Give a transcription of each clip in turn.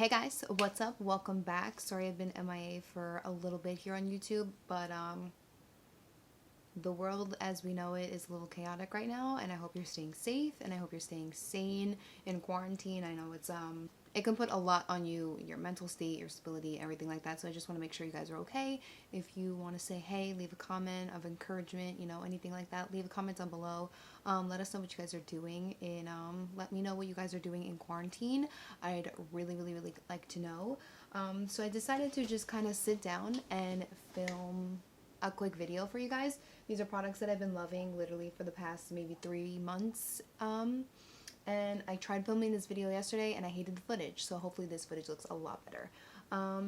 Hey guys, what's up? Welcome back. Sorry I've been MIA for a little bit here on YouTube, but the world as we know it is a little chaotic right now, and I hope you're staying safe and I hope you're staying sane in quarantine. I know it can put a lot on you, your mental state, your stability, everything like that. So I just want to make sure you guys are okay. If you want to say hey, leave a comment of encouragement, anything like that, leave a comment down below. Let us know what you guys are doing, and let me know what you guys are doing in quarantine. I'd really like to know. So I decided to just kind of sit down and film a quick video for you guys. These are products that I've been loving literally for the past maybe 3 months. And I tried filming this video yesterday and I hated the footage, so hopefully this footage looks a lot better.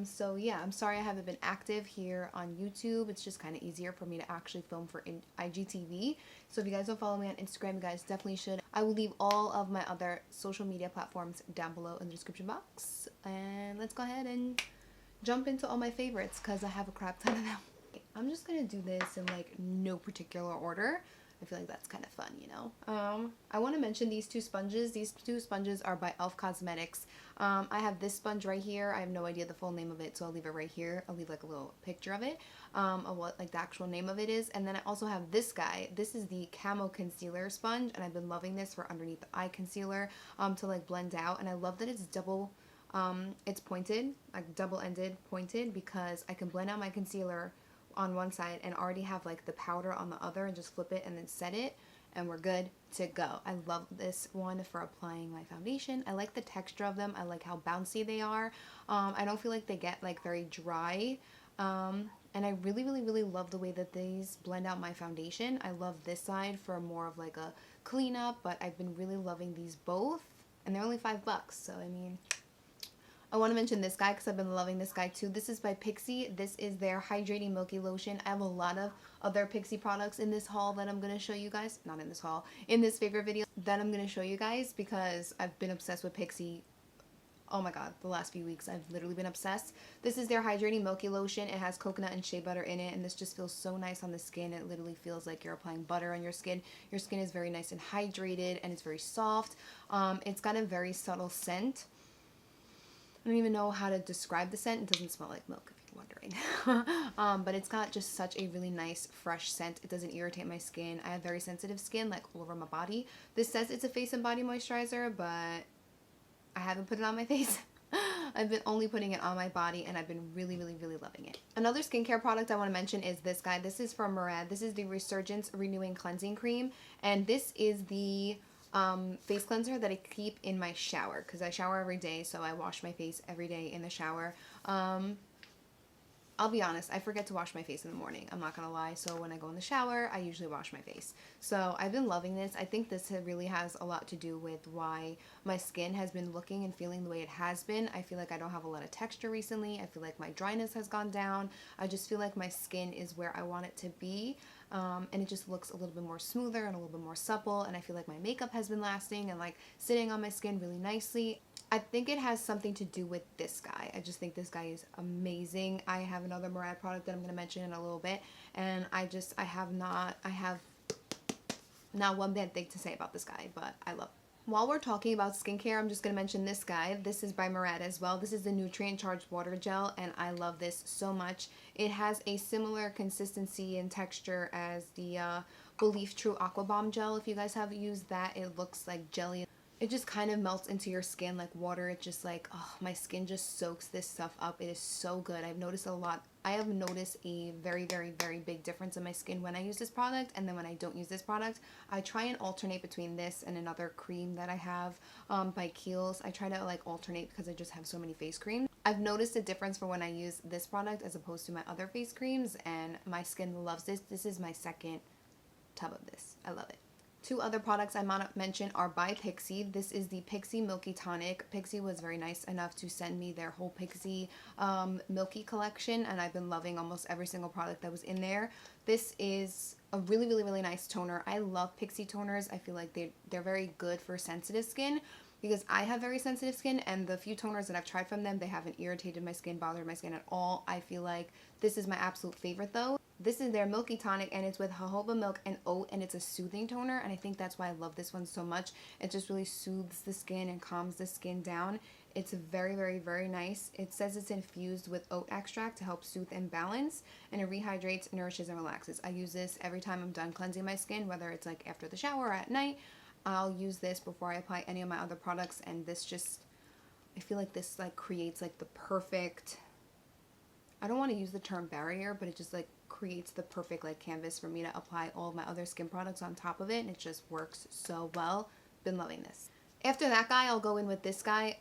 So yeah, I'm sorry I haven't been active here on YouTube. It's just kind of easier for me to actually film for IGTV. So if you guys don't follow me on Instagram, you guys definitely should. I will leave all of my other social media platforms down below in the description box. And let's go ahead and jump into all my favorites because I have a crap ton of them. I'm just gonna do this in like no particular order. I feel like that's kind of fun, I want to mention these two sponges. These two sponges are by e.l.f. Cosmetics. I have this sponge right here. I have no idea the full name of it, so I'll leave it right here. I'll leave like a little picture of it, of what like the actual name of it is. And then I also have this guy. This is the Camo concealer sponge, and I've been loving this for underneath the eye concealer to like blend out. And I love that it's double. It's pointed, like double-ended pointed, because I can blend out my concealer on one side and already have like the powder on the other and just flip it and then set it, and we're good to go. I love this one for applying my foundation. I like the texture of them. I like how bouncy they are. I don't feel like they get like very dry, and I really love the way that these blend out my foundation. I love this side for more of like a cleanup, but I've been really loving these both, and they're only $5, so I mean, I want to mention this guy because I've been loving this guy too. This is by Pixi. This is their Hydrating Milky Lotion. I have a lot of other Pixi products in this haul that I'm going to show you guys. Not in this haul. In this favorite video that I'm going to show you guys because I've been obsessed with Pixi. Oh my god, the last few weeks I've literally been obsessed. This is their Hydrating Milky Lotion. It has coconut and shea butter in it, and this just feels so nice on the skin. It literally feels like you're applying butter on your skin. Your skin is very nice and hydrated, and it's very soft. It's got a very subtle scent. I don't even know how to describe the scent. It doesn't smell like milk, if you're wondering. But it's got just such a really nice, fresh scent. It doesn't irritate my skin. I have very sensitive skin, like all over my body. This says it's a face and body moisturizer, but I haven't put it on my face. I've been only putting it on my body, and I've been really loving it. Another skincare product I want to mention is this guy. This is from Murad. This is the Resurgence Renewing Cleansing Cream, and this is the face cleanser that I keep in my shower because I shower every day, so I wash my face every day in the shower. I'll be honest, I forget to wash my face in the morning. I'm not gonna lie. So when I go in the shower, I usually wash my face. So I've been loving this. I think this really has a lot to do with why my skin has been looking and feeling the way it has been. I feel like I don't have a lot of texture recently. I feel like my dryness has gone down. I just feel like my skin is where I want it to be. And it just looks a little bit more smoother and a little bit more supple, and I feel like my makeup has been lasting and like sitting on my skin really nicely. I think it has something to do with this guy. I just think this guy is amazing. I have another Murad product that I'm going to mention in a little bit, and I have not one bad thing to say about this guy, but I love it. While we're talking about skincare, I'm just going to mention this guy. This is by Murad as well. This is the Nutrient Charged Water Gel, and I love this so much. It has a similar consistency and texture as the Belief True Aqua Bomb Gel. If you guys have used that, it looks like jelly. It just kind of melts into your skin like water. It just like, oh, my skin just soaks this stuff up. It is so good. I've noticed a lot. I have noticed a very big difference in my skin when I use this product, and then when I don't use this product. I try and alternate between this and another cream that I have by Kiehl's. I try to like alternate because I just have so many face creams. I've noticed a difference for when I use this product as opposed to my other face creams, and my skin loves this. This is my second tub of this. I love it. Two other products I want to mention are by Pixi. This is the Pixi Milky Tonic. Pixi was very nice enough to send me their whole Pixi Milky collection, and I've been loving almost every single product that was in there. This is a really nice toner. I love Pixi toners. I feel like they're very good for sensitive skin, because I have very sensitive skin, and the few toners that I've tried from them, they haven't irritated my skin, bothered my skin at all. I feel like this is my absolute favorite though. This is their Milky Tonic, and it's with jojoba milk and oat, and it's a soothing toner, and I think that's why I love this one so much. It just really soothes the skin and calms the skin down. It's very, very, very nice. It says it's infused with oat extract to help soothe and balance, and it rehydrates, nourishes, and relaxes. I use this every time I'm done cleansing my skin, whether it's like after the shower or at night. I'll use this before I apply any of my other products, and this just, I feel like this like creates like the perfect, I don't want to use the term barrier, but it just like creates the perfect like canvas for me to apply all of my other skin products on top of it, and it just works so well. Been loving this. After that guy, I'll go in with this guy,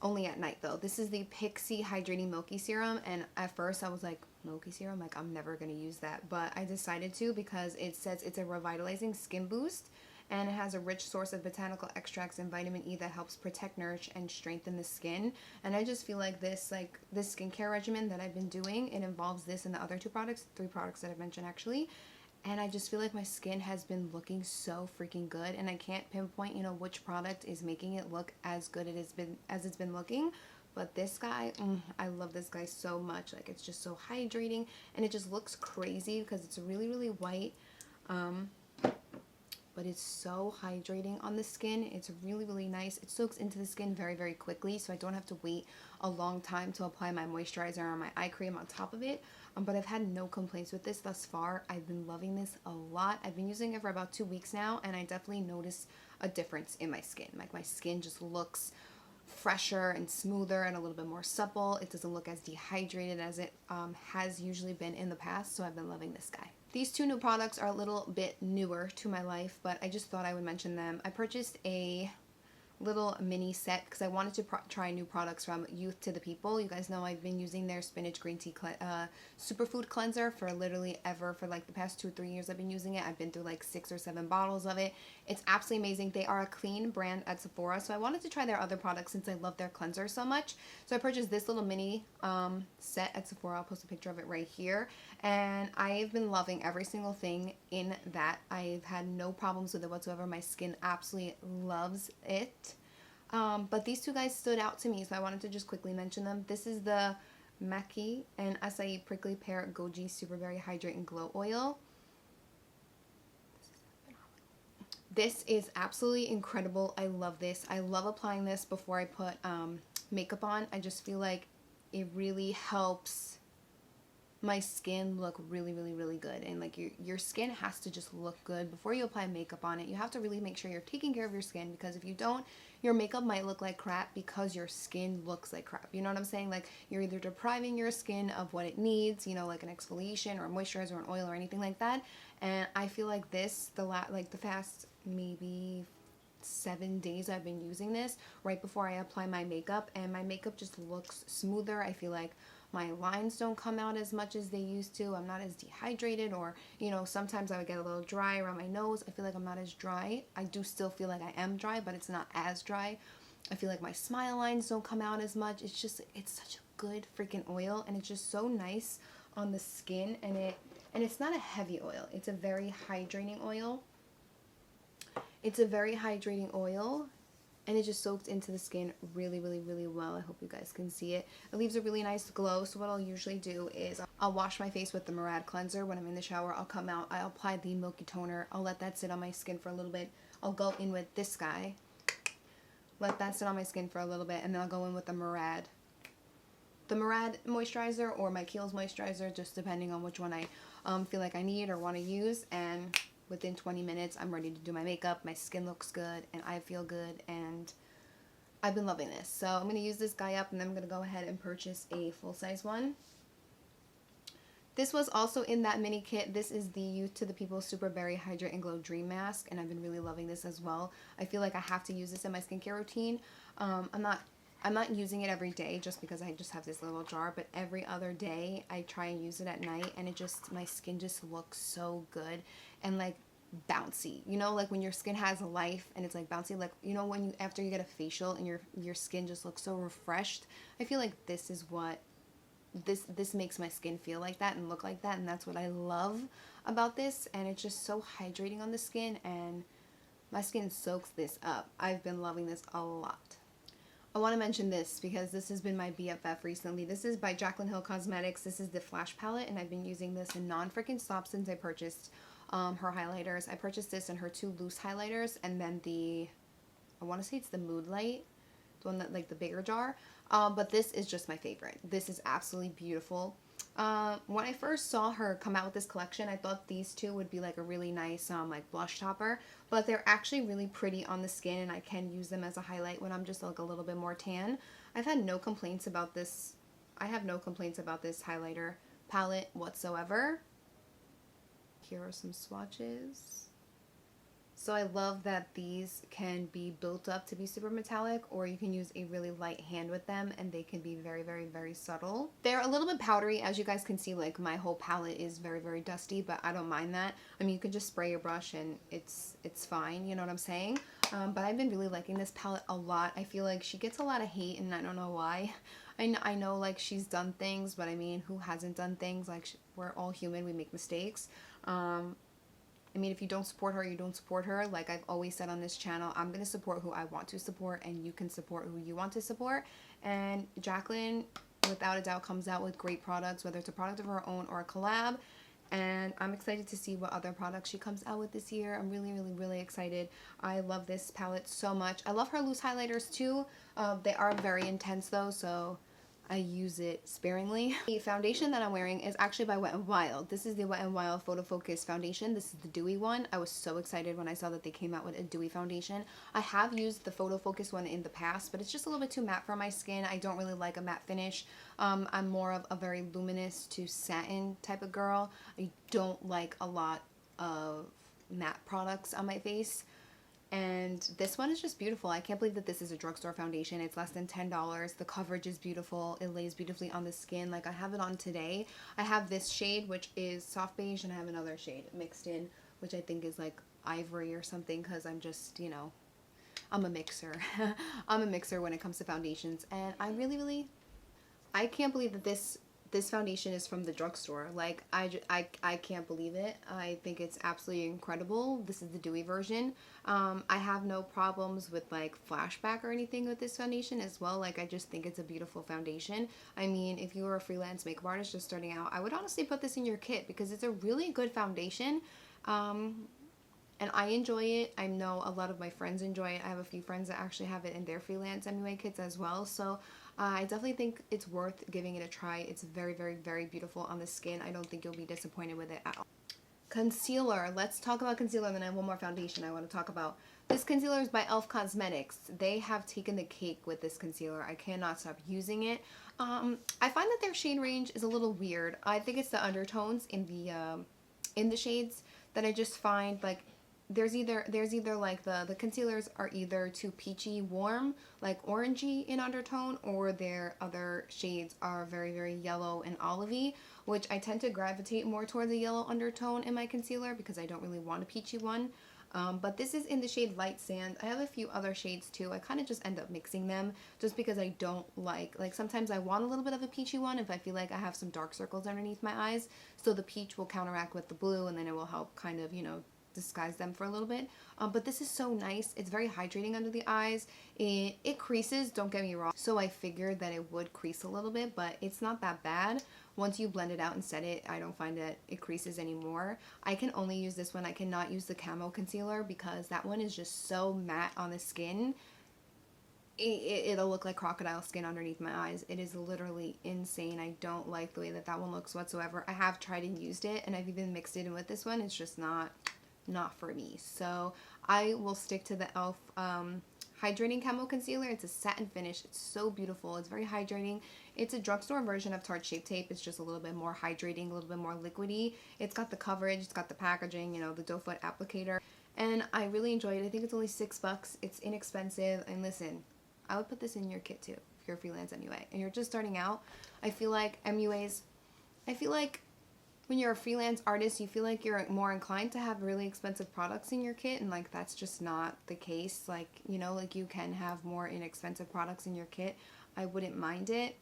only at night though. This is the Pixi Hydrating Milky Serum, and at first I was like, Milky Serum? Like, I'm never going to use that, but I decided to because it says it's a revitalizing skin boost, and it has a rich source of botanical extracts and vitamin E that helps protect, nourish, and strengthen the skin. And I just feel like this skincare regimen that I've been doing, it involves this and the other three products that I've mentioned actually. And I just feel like my skin has been looking so freaking good, and I can't pinpoint, you know, which product is making it look as good as it's been looking. But this guy, I love this guy so much. Like, it's just so hydrating, and it just looks crazy because it's really, really white. But it's so hydrating on the skin. It's really, really nice. It soaks into the skin very, very quickly, so I don't have to wait a long time to apply my moisturizer or my eye cream on top of it. But I've had no complaints with this thus far. I've been loving this a lot. I've been using it for about 2 weeks now, and I definitely notice a difference in my skin. Like, my skin just looks fresher and smoother and a little bit more supple. It doesn't look as dehydrated as it has usually been in the past, so I've been loving this guy. These two new products are a little bit newer to my life, but I just thought I would mention them. I purchased a little mini set because I wanted to try new products from Youth to the People. You guys know I've been using their spinach green tea superfood cleanser for literally ever. For like the past 2 or 3 years I've been using it. I've been through like 6 or 7 bottles of it. It's absolutely amazing. They are a clean brand at Sephora, so I wanted to try their other products since I love their cleanser so much. So I purchased this little mini set at Sephora. I'll post a picture of it right here, and I've been loving every single thing in that. I've had no problems with it whatsoever. My skin absolutely loves it. But these two guys stood out to me, so I wanted to just quickly mention them. This is the Maki and Acai Prickly Pear Goji Superberry Hydrate and Glow Oil. This is absolutely incredible. I love this. I love applying this before I put makeup on. I just feel like it really helps my skin look really, really, really good. And like your skin has to just look good before you apply makeup on it. You have to really make sure you're taking care of your skin, because if you don't, your makeup might look like crap because your skin looks like crap. You know what I'm saying? Like, you're either depriving your skin of what it needs, you know, like an exfoliation or a moisturizer or an oil or anything like that. And I feel like this, the past maybe 7 days I've been using this right before I apply my makeup, and my makeup just looks smoother. I feel like my lines don't come out as much as they used to. I'm not as dehydrated, or, you know, sometimes I would get a little dry around my nose. I feel like I'm not as dry. I do still feel like I am dry, but it's not as dry. I feel like my smile lines don't come out as much. It's just, it's such a good freaking oil, and it's just so nice on the skin, and it's not a heavy oil. It's a very hydrating oil. It's a very hydrating oil, and it just soaks into the skin really, really, really well. I hope you guys can see it. It leaves a really nice glow. So what I'll usually do is I'll wash my face with the Murad cleanser. When I'm in the shower, I'll come out, I'll apply the Milky toner. I'll let that sit on my skin for a little bit. I'll go in with this guy, let that sit on my skin for a little bit, and then I'll go in with the Murad moisturizer or my Kiehl's moisturizer, just depending on which one I feel like I need or want to use. And within 20 minutes, I'm ready to do my makeup. My skin looks good, and I feel good, and I've been loving this. So I'm going to use this guy up, and then I'm going to go ahead and purchase a full-size one. This was also in that mini kit. This is the Youth to the People Superberry Hydrate and Glow Dream Mask, and I've been really loving this as well. I feel like I have to use this in my skincare routine. I'm not using it every day just because I just have this little jar, but every other day I try and use it at night, and my skin just looks so good and like bouncy. You know, like when your skin has life and it's like bouncy, like, you know, when after you get a facial and your skin just looks so refreshed. I feel like this is what this makes my skin feel like that and look like that, and that's what I love about this. And it's just so hydrating on the skin, and my skin soaks this up. I've been loving this a lot. I want to mention this because this has been my BFF recently. This is by Jaclyn Hill Cosmetics. This is the Flash Palette, and I've been using this in non-freaking stop since I purchased her highlighters. I purchased this and her 2 loose highlighters, and then I want to say it's the Mood Light. the one that, like the bigger jar. But this is just my favorite. This is absolutely beautiful. When I first saw her come out with this collection, I thought these two would be like a really nice like blush topper, but they're actually really pretty on the skin, and I can use them as a highlight when I'm just like a little bit more tan. I've had no complaints about this. I have no complaints about this highlighter palette whatsoever. Here are some swatches. So I love that these can be built up to be super metallic, or you can use a really light hand with them and they can be very, very, very subtle. They're a little bit powdery. As you guys can see, like my whole palette is very, very dusty, but I don't mind that. I mean, you can just spray your brush and it's fine, you know what I'm saying? But I've been really liking this palette a lot. I feel like she gets a lot of hate and I don't know why. I know like she's done things, but I mean, who hasn't done things? Like we're all human, we make mistakes. I mean, if you don't support her, you don't support her. Like I've always said on this channel, I'm going to support who I want to support, and you can support who you want to support. And Jacqueline, without a doubt, comes out with great products, whether it's a product of her own or a collab. And I'm excited to see what other products she comes out with this year. I'm really, really, really excited. I love this palette so much. I love her loose highlighters too. They are very intense though, so I use it sparingly. The foundation that I'm wearing is actually by Wet n Wild. This is the Wet n Wild Photofocus foundation. This is the Dewy one. I was so excited when I saw that they came out with a Dewy foundation. I have used the Photofocus one in the past, but it's just a little bit too matte for my skin. I don't really like a matte finish. I'm more of a very luminous to satin type of girl. I don't like a lot of matte products on my face. And this one is just beautiful. I can't believe that this is a drugstore foundation. It's less than $10. The coverage is beautiful. It lays beautifully on the skin. Like I have it on today. I have this shade, which is soft beige, and I have another shade mixed in, which I think is like ivory or something, because I'm just, you know, I'm a mixer. I'm a mixer when it comes to foundations. And I really, I can't believe that this foundation is from the drugstore. Like I can't believe it. I think it's absolutely incredible. This is the Dewy version. I have no problems with like flashback or anything with this foundation as well. Like I just think it's a beautiful foundation. I mean, if you were a freelance makeup artist just starting out, I would honestly put this in your kit because it's a really good foundation. And I enjoy it. I know a lot of my friends enjoy it. I have a few friends that actually have it in their freelance MUA kits as well. So I definitely think it's worth giving it a try. It's very, very, very beautiful on the skin. I don't think you'll be disappointed with it at all. Concealer. Let's talk about concealer, and then I have one more foundation I want to talk about. This concealer is by e.l.f. Cosmetics. They have taken the cake with this concealer. I cannot stop using it. I find that their shade range is a little weird. I think it's the undertones in the shades that I just find like there's either like the concealers are either too peachy warm, like orangey in undertone, or their other shades are very, very yellow and olivey, which I tend to gravitate more towards a yellow undertone in my concealer because I don't really want a peachy one. But this is in the shade Light Sand. I have a few other shades too. I kind of just end up mixing them just because I don't like sometimes I want a little bit of a peachy one if I feel like I have some dark circles underneath my eyes. So the peach will counteract with the blue, and then it will help kind of, you know, disguise them for a little bit. But this is so nice. It's very hydrating under the eyes. It creases, don't get me wrong. So I figured that it would crease a little bit, but it's not that bad. Once you blend it out and set it, I don't find that it creases anymore. I can only use this one. I cannot use the Camo concealer because that one is just so matte on the skin. It'll look like crocodile skin underneath my eyes. It is literally insane. I don't like the way that one looks whatsoever. I have tried and used it, and I've even mixed it in with this one. It's just not for me. So I will stick to the e.l.f. Hydrating Camo Concealer. It's a satin finish. It's so beautiful. It's very hydrating. It's a drugstore version of Tarte Shape Tape. It's just a little bit more hydrating, a little bit more liquidy. It's got the coverage, it's got the packaging, you know, the doe foot applicator. And I really enjoy it. I think it's only $6. It's inexpensive. And listen, I would put this in your kit too if you're a freelance MUA and you're just starting out. I feel like MUAs, when you're a freelance artist, you feel like you're more inclined to have really expensive products in your kit, and like that's just not the case. Like, you know, like you can have more inexpensive products in your kit. I wouldn't mind it.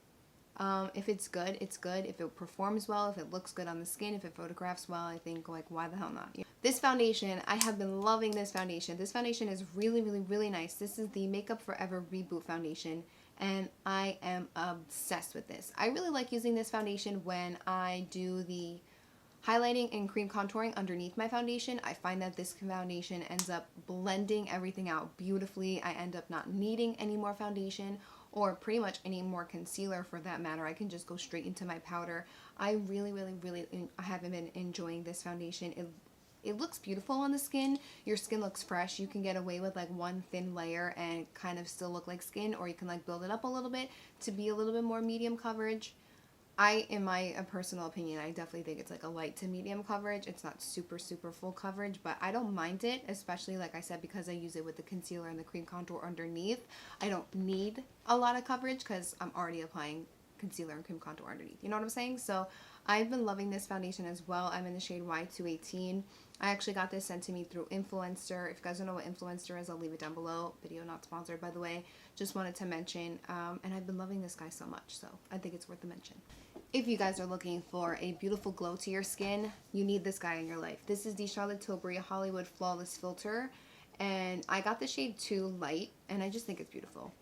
If it's good, it's good. If it performs well, if it looks good on the skin, if it photographs well, I think like why the hell not? This foundation, I have been loving this foundation. This foundation is really, really, really nice. This is the Makeup Forever Reboot foundation, and I am obsessed with this. I really like using this foundation when I do the highlighting and cream contouring underneath my foundation, I find that this foundation ends up blending everything out beautifully. I end up not needing any more foundation or pretty much any more concealer for that matter. I can just go straight into my powder. I really have been enjoying this foundation. It looks beautiful on the skin. Your skin looks fresh. You can get away with like one thin layer and kind of still look like skin, or you can like build it up a little bit to be a little bit more medium coverage. In my personal opinion, I definitely think it's like a light to medium coverage. It's not super full coverage, but I don't mind it, especially like I said, because I use it with the concealer and the cream contour underneath. I don't need a lot of coverage because I'm already applying concealer and cream contour underneath. You know what I'm saying? So I've been loving this foundation as well. I'm in the shade Y218. I actually got this sent to me through Influencer. If you guys don't know what Influencer is, I'll leave it down below. Video not sponsored, by the way. Just wanted to mention. And I've been loving this guy so much, so I think it's worth a mention. If you guys are looking for a beautiful glow to your skin, you need this guy in your life. This is the Charlotte Tilbury Hollywood Flawless Filter. And I got the shade 2 Light, and I just think it's beautiful.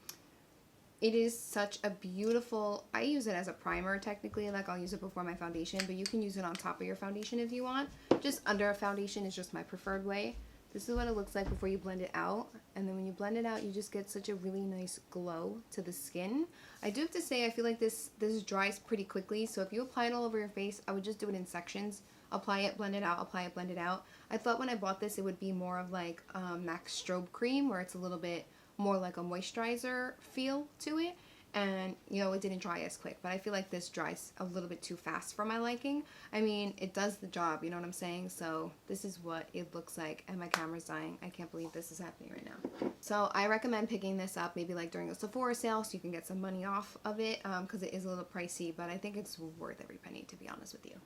It is such a beautiful, I use it as a primer technically, like I'll use it before my foundation, but you can use it on top of your foundation if you want. Just under a foundation is just my preferred way. This is what it looks like before you blend it out, and then when you blend it out, you just get such a really nice glow to the skin. I do have to say, I feel like this dries pretty quickly, so if you apply it all over your face, I would just do it in sections. Apply it, blend it out, apply it, blend it out. I thought when I bought this, it would be more of like MAC Strobe Cream, where it's a little bit more like a moisturizer feel to it, and you know, it didn't dry as quick, but I feel like this dries a little bit too fast for my liking. I mean, it does the job, you know what I'm saying? So this is what it looks like, and my camera's dying. I can't believe this is happening right now. So I recommend picking this up maybe like during a Sephora sale so you can get some money off of it, because it is a little pricey, but I think it's worth every penny, to be honest with you.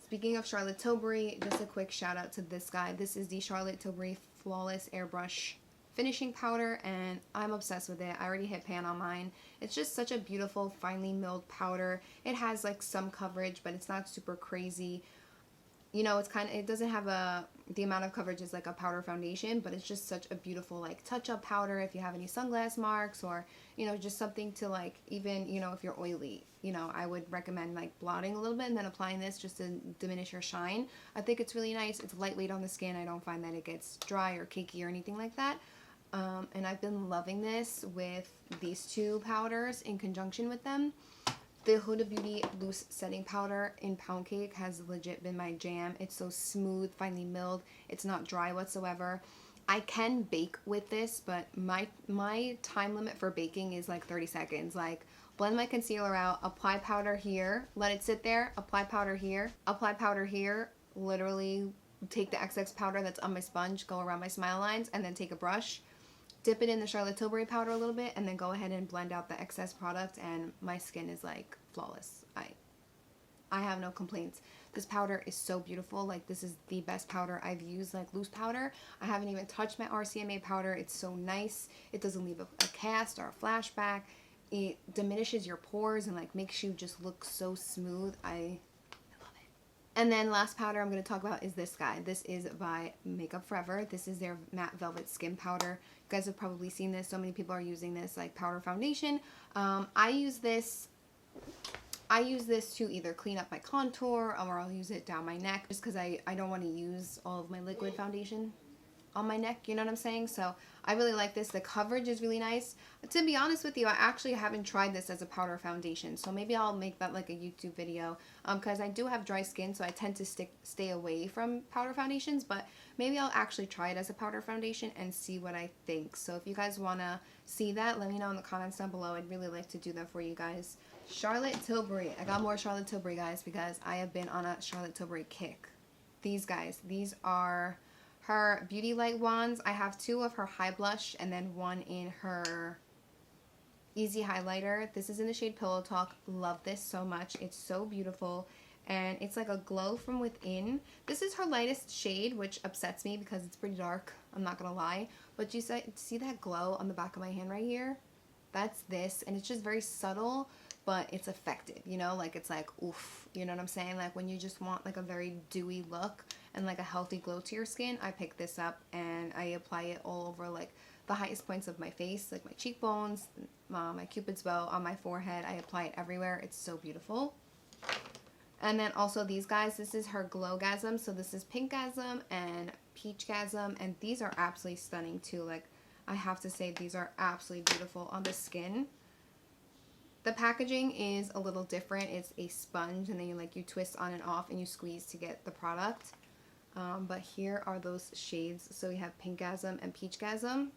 Speaking of Charlotte Tilbury, just a quick shout out to this guy. This is the Charlotte Tilbury Flawless Airbrush finishing powder, and I'm obsessed with it. I already hit pan on mine. It's just such a beautiful, finely milled powder. It has like some coverage, but it's not super crazy. You know, it's kind of, it doesn't have the amount of coverage as like a powder foundation, but it's just such a beautiful like touch-up powder if you have any sunglass marks, or, you know, just something to like, even, you know, if you're oily, you know, I would recommend like blotting a little bit and then applying this just to diminish your shine. I think it's really nice. It's lightweight on the skin. I don't find that it gets dry or cakey or anything like that. And I've been loving this with these two powders in conjunction with them. The Huda Beauty Loose Setting Powder in Pound Cake has legit been my jam. It's so smooth, finely milled. It's not dry whatsoever. I can bake with this, but my time limit for baking is like 30 seconds. Like, blend my concealer out, apply powder here, let it sit there, apply powder here, literally take the excess powder that's on my sponge, go around my smile lines, and then take a brush, dip it in the Charlotte Tilbury powder a little bit, and then go ahead and blend out the excess product, and my skin is like flawless. I have no complaints. This powder is so beautiful. Like, this is the best powder I've used, like loose powder. I haven't even touched my RCMA powder. It's so nice. It doesn't leave a cast or a flashback. It diminishes your pores and like makes you just look so smooth. I love it. And then last powder I'm going to talk about is this guy. This is by Makeup Forever. This is their Matte Velvet Skin Powder. You guys have probably seen this. So many people are using this like powder foundation. I use this to either clean up my contour, or I'll use it down my neck just because I don't want to use all of my liquid foundation on my neck, you know what I'm saying? So I really like this. The coverage is really nice. To be honest with you, I actually haven't tried this as a powder foundation, so maybe I'll make that like a YouTube video, because I do have dry skin, so I tend to stay away from powder foundations, but maybe I'll actually try it as a powder foundation and see what I think. So if you guys want to see that, let me know in the comments down below. I'd really like to do that for you guys. Charlotte Tilbury. I got more Charlotte Tilbury, guys, because I have been on a Charlotte Tilbury kick. These guys, these are her Beauty Light wands. I have two of her high blush and then one in her easy highlighter. This is in the shade Pillow Talk. Love this so much. It's so beautiful, and it's like a glow from within. This is her lightest shade, which upsets me because it's pretty dark, I'm not gonna lie, but you see that glow on the back of my hand right here? That's this, and it's just very subtle, but it's effective, you know, like it's like oof, you know what I'm saying? Like when you just want like a very dewy look and like a healthy glow to your skin, I pick this up and I apply it all over like the highest points of my face, like my cheekbones, my cupid's bow, on my forehead. I apply it everywhere. It's so beautiful. And then also these guys, this is her Glowgasm. So this is Pinkgasm and Peachgasm, and these are absolutely stunning too. Like, I have to say, these are absolutely beautiful on the skin. The packaging is a little different. It's a sponge, and then you twist on and off and you squeeze to get the product. But here are those shades. So we have Pinkgasm and Peachgasm,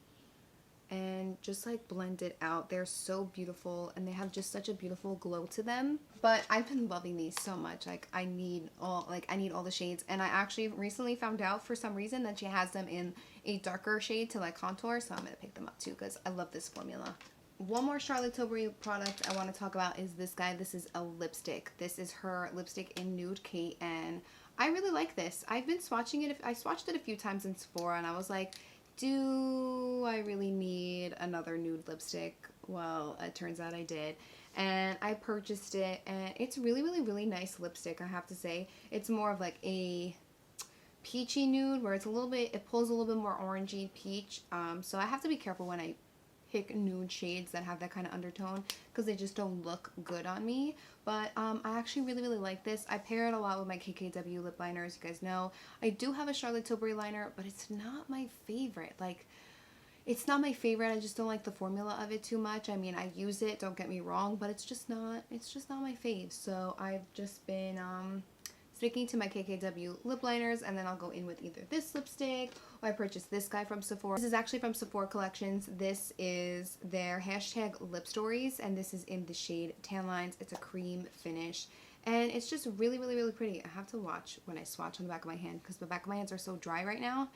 and just like blend it out. They're so beautiful, and they have just such a beautiful glow to them. But I've been loving these so much. Like, I need all the shades. And I actually recently found out for some reason that she has them in a darker shade to like contour, so I'm gonna pick them up too because I love this formula. One more Charlotte Tilbury product I want to talk about is this guy. This is a lipstick. This is her lipstick in Nude Kate, and I really like this. I've been swatching it. I swatched it a few times in Sephora, and I was like, do I really need another nude lipstick? Well, it turns out I did, and I purchased it, and it's really nice lipstick, I have to say. It's more of like a peachy nude, where it's a little bit, it pulls a little bit more orangey peach, so I have to be careful when I pick nude shades that have that kind of undertone, because they just don't look good on me. But I actually really like this. I pair it a lot with my KKW lip liner, as you guys know. I do have a Charlotte Tilbury liner, but it's not my favorite. Like, it's not my favorite. I just don't like the formula of it too much. I mean, I use it, don't get me wrong, but it's just not my fave. So I've just been sticking to my KKW lip liners, and then I'll go in with either this lipstick, or I purchased this guy from Sephora. This is actually from Sephora Collections. This is their hashtag lip stories, and this is in the shade TanLines. It's a cream finish, and it's just really pretty. I have to watch when I swatch on the back of my hand, because the back of my hands are so dry right now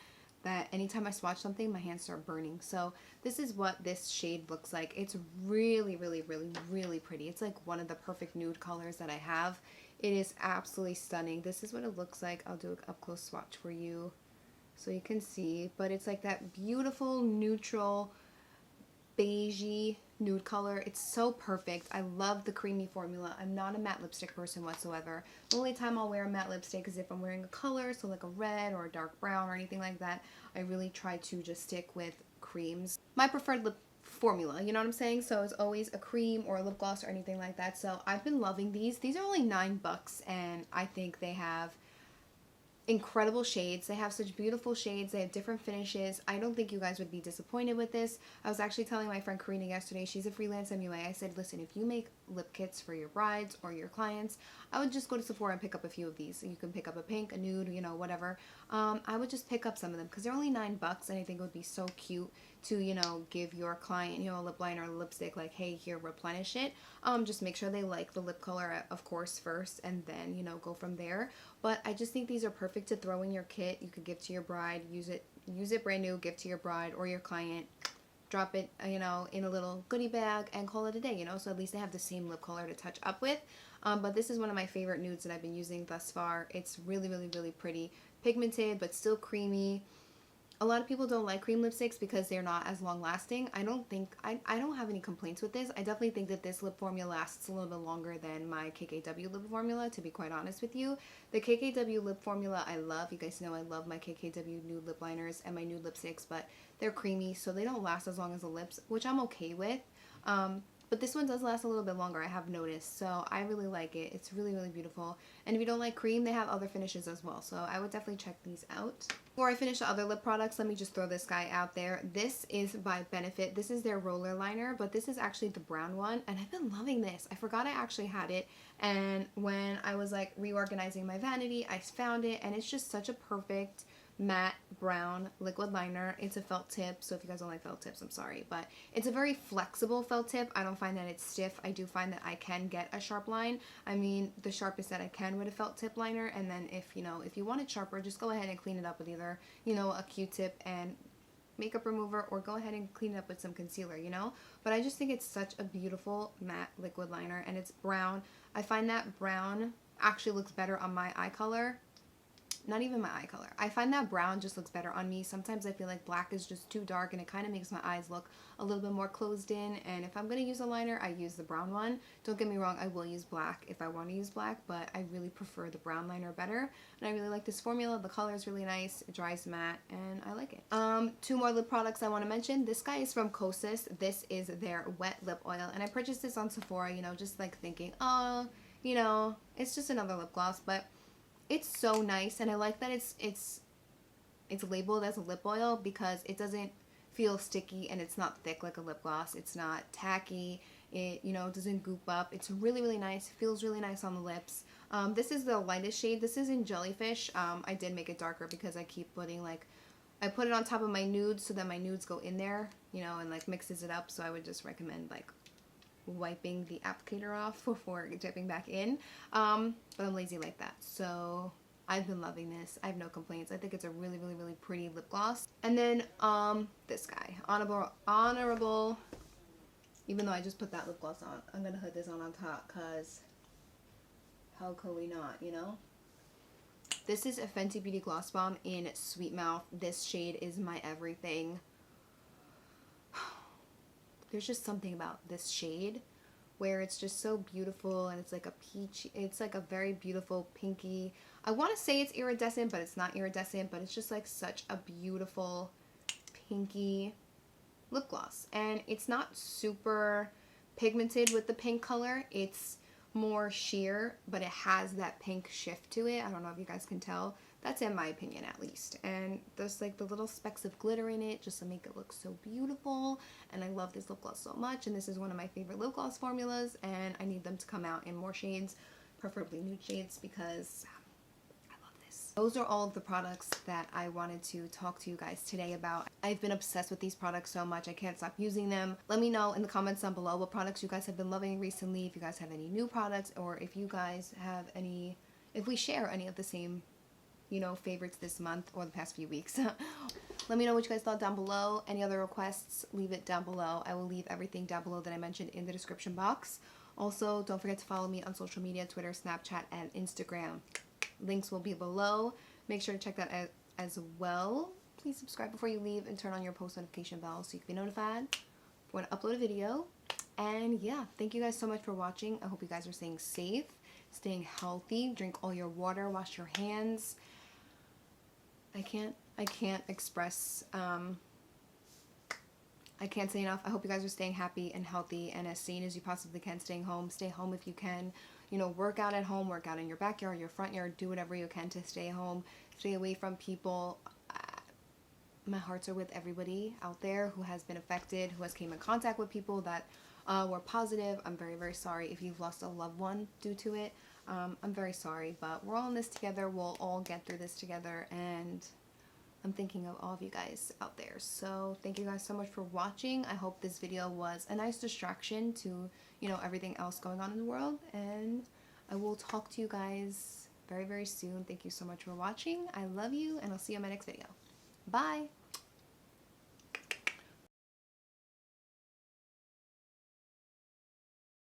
that anytime I swatch something, my hands start burning. So this is what this shade looks like. It's really pretty. It's like one of the perfect nude colors that I have. It is absolutely stunning. This is what it looks like. I'll do an up close swatch for you so you can see. But it's like that beautiful neutral beigey nude color. It's so perfect. I love the creamy formula. I'm not a matte lipstick person whatsoever. The only time I'll wear a matte lipstick is if I'm wearing a color, so like a red or a dark brown or anything like that. I really try to just stick with creams. My preferred lip formula, you know what I'm saying? So it's always a cream or a lip gloss or anything like that. So I've been loving these. These are only $9, and I think they have incredible shades. They have such beautiful shades. They have different finishes. I don't think you guys would be disappointed with this. I was actually telling my friend Karina yesterday, she's a freelance MUA. I said, listen, if you make lip kits for your brides or your clients, I would just go to Sephora and pick up a few of these. You can pick up a pink, a nude, you know, whatever. I would just pick up some of them because they're only $9, and I think it would be so cute to, you know, give your client, you know, a lip liner or lipstick, like, hey, here, replenish it. Just make sure they like the lip color, of course, first, and then, you know, go from there. But I just think these are perfect to throw in your kit. You could give to your bride, use it brand new, give to your bride or your client, drop it, you know, in a little goodie bag and call it a day, you know, so at least they have the same lip color to touch up with. But this is one of my favorite nudes that I've been using thus far. It's really pretty, pigmented, but still creamy. A lot of people don't like cream lipsticks because they're not as long lasting. I don't have any complaints with this. I definitely think that this lip formula lasts a little bit longer than my KKW lip formula, to be quite honest with you. The KKW lip formula I love. You guys know I love my KKW nude lip liners and my nude lipsticks, but they're creamy, so they don't last as long as the lips, which I'm okay with. But this one does last a little bit longer, I have noticed, so I really like it. It's really beautiful. And if you don't like cream, they have other finishes as well, so I would definitely check these out. Before I finish the other lip products, let me just throw this guy out there. This is by Benefit. This is their roller liner, but this is actually the brown one, and I've been loving this. I forgot I actually had it, and when I was like reorganizing my vanity, I found it, and it's just such a perfect matte brown liquid liner. It's a felt tip, so if you guys don't like felt tips, I'm sorry, but it's a very flexible felt tip. I don't find that it's stiff. I do find that I can get a sharp line. I mean, the sharpest that I can with a felt tip liner, and then if you want it sharper, just go ahead and clean it up with either, you know, a Q-tip and makeup remover, or go ahead and clean it up with some concealer, you know. But I just think it's such a beautiful matte liquid liner, and it's brown. I find that brown actually looks better on my eye color. Not even my eye color. I find that brown just looks better on me. Sometimes I feel like black is just too dark, and it kind of makes my eyes look a little bit more closed in. And if I'm going to use a liner, I use the brown one. Don't get me wrong, I will use black if I want to use black, but I really prefer the brown liner better. And I really like this formula. The color is really nice. It dries matte, and I like it. Two more lip products I want to mention. This guy is from Kosas. This is their Wet Lip Oil, and I purchased this on Sephora, you know, just like thinking, oh, you know, it's just another lip gloss, but it's so nice. And I like that it's labeled as a lip oil because it doesn't feel sticky and it's not thick like a lip gloss. It's not tacky. It, you know, doesn't goop up. It's really, really nice. It feels really nice on the lips. This is the lightest shade. This is in Jellyfish. I did make it darker because I keep putting, like, I put it on top of my nudes so that my nudes go in there, you know, and like mixes it up. So I would just recommend like wiping the applicator off before dipping back in. But I'm lazy like that. So I've been loving this. I have no complaints. I think it's a really, really, really pretty lip gloss. And then this guy, Honorable. Even though I just put that lip gloss on, I'm gonna put this on top because how could we not, you know? This is a Fenty Beauty Gloss Bomb in Sweet Mouth. This shade is my everything. There's just something about this shade where it's just so beautiful, and it's like a peach, it's like a very beautiful pinky. I want to say it's iridescent, but it's not iridescent, but it's just like such a beautiful pinky lip gloss. And it's not super pigmented with the pink color. It's more sheer, but it has that pink shift to it. I don't know if you guys can tell. That's in my opinion, at least. And there's like the little specks of glitter in it just to make it look so beautiful. And I love this lip gloss so much. And this is one of my favorite lip gloss formulas. And I need them to come out in more shades, preferably nude shades, because I love this. Those are all of the products that I wanted to talk to you guys today about. I've been obsessed with these products so much. I can't stop using them. Let me know in the comments down below what products you guys have been loving recently. If you guys have any new products, or if you guys have any, if we share any of the same, you know, favorites this month or the past few weeks. Let me know what you guys thought down below. Any other requests, leave it down below. I will leave everything down below that I mentioned in the description box. Also, don't forget to follow me on social media, Twitter, Snapchat, and Instagram. Links will be below. Make sure to check that out as well. Please subscribe before you leave and turn on your post notification bell so you can be notified when I upload a video. And yeah, thank you guys so much for watching. I hope you guys are staying safe, staying healthy, drink all your water, wash your hands. I can't express, I can't say enough. I hope you guys are staying happy and healthy and as sane as you possibly can. Staying home, stay home if you can. You know, work out at home, work out in your backyard, your front yard, do whatever you can to stay home, stay away from people. My hearts are with everybody out there who has been affected, who has came in contact with people that were positive. I'm very, very sorry if you've lost a loved one due to it. I'm very sorry, but we're all in this together. We'll all get through this together, and I'm thinking of all of you guys out there. So thank you guys so much for watching. I hope this video was a nice distraction to, you know, everything else going on in the world, and I will talk to you guys very, very soon. Thank you so much for watching. I love you, and I'll see you in my next video. Bye!